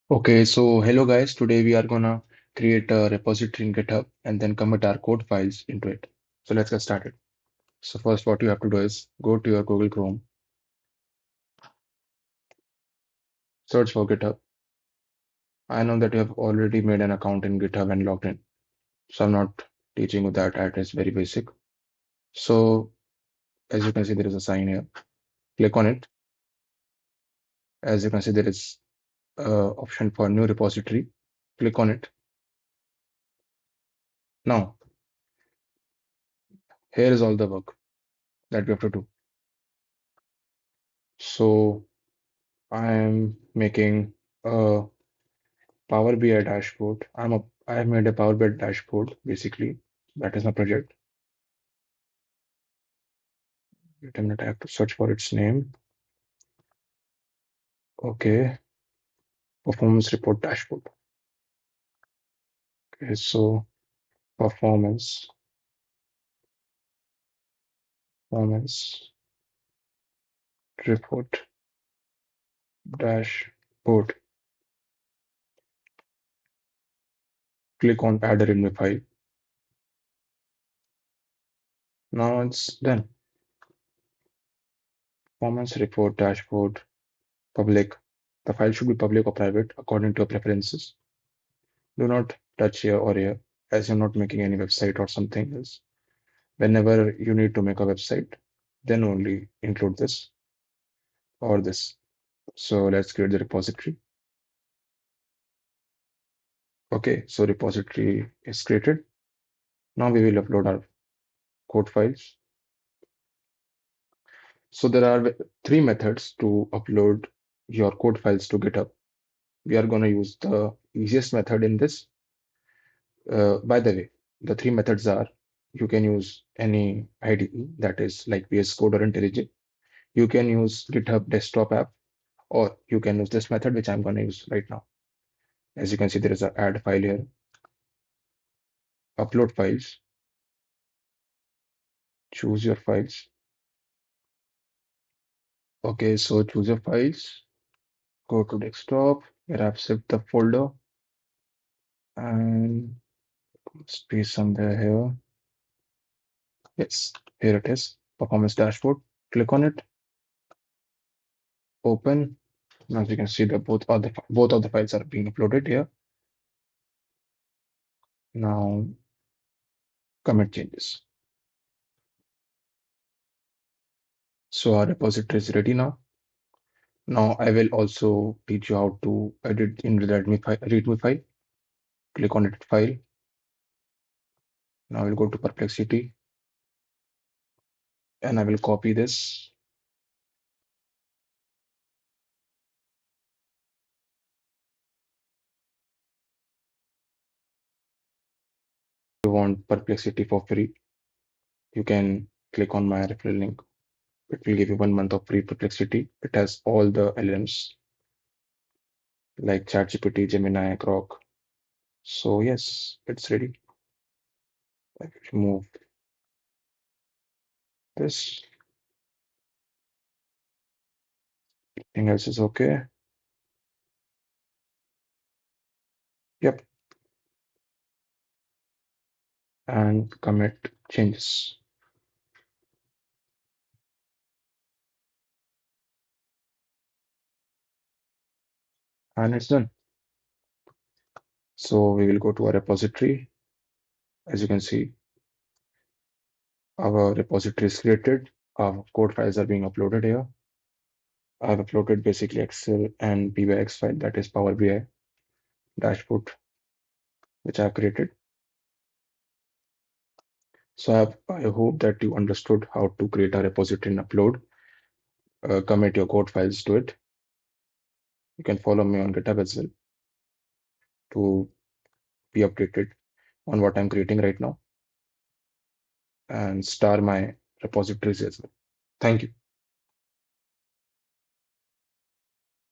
Okay, so hello guys. Today we are gonna create a repository in GitHub and then commit our code files into it. So let's get started. So first what you have to do is go to your Google Chrome, search for GitHub. I know that you have already made an account in GitHub and logged in. So I'm not teaching you that. It's very basic. So as you can see, there is a sign here. Click on it. As you can see, there is option for new repository. Click on it. Now, here is all the work that we have to do. So I am making a Power BI dashboard. I have made a Power BI dashboard basically. That is my project. Wait a minute, I have to search for its name. Okay, performance report dashboard. Okay, so performance, performance report dashboard. Click on add a readme file. Now it's done. Performance report dashboard public. The file should be public or private according to your preferences. Do not touch here or here as you're not making any website or something else. Whenever you need to make a website, then only include this or this. So let's create the repository. Okay, so repository is created. Now we will upload our code files. So there are three methods to upload your code files to GitHub. We are going to use the easiest method in this. By the way, the three methods are you can use any IDE that is like VS Code or IntelliJ. You can use GitHub desktop app, or you can use this method, which I'm going to use right now. As you can see, there is an add file here, upload files, choose your files. Okay, so choose your files, go to desktop, where I've saved the folder, and must be somewhere here. Yes, here it is, performance dashboard. Click on it, open. Now as you can see, that both of the files are being uploaded here. Now commit changes. So our repository is ready now. Now I will also teach you how to edit in the README file. Click on edit file. Now I will go to Perplexity and I will copy this. If you want Perplexity for free, you can click on my referral link. It will give you 1 month of free Perplexity. It has all the LLMs like ChatGPT, Gemini, Grok. So yes, it's ready. I will remove this. Everything else is okay. Yep. And commit changes. And it's done. So we will go to our repository. As you can see, our repository is created. Our code files are being uploaded here. I've uploaded basically Excel and PYX file, that is Power BI dashboard, which I've created. So I hope that you understood how to create a repository and upload, commit your code files to it. You can follow me on GitHub as well to be updated on what I'm creating right now and star my repositories as well. Thank you.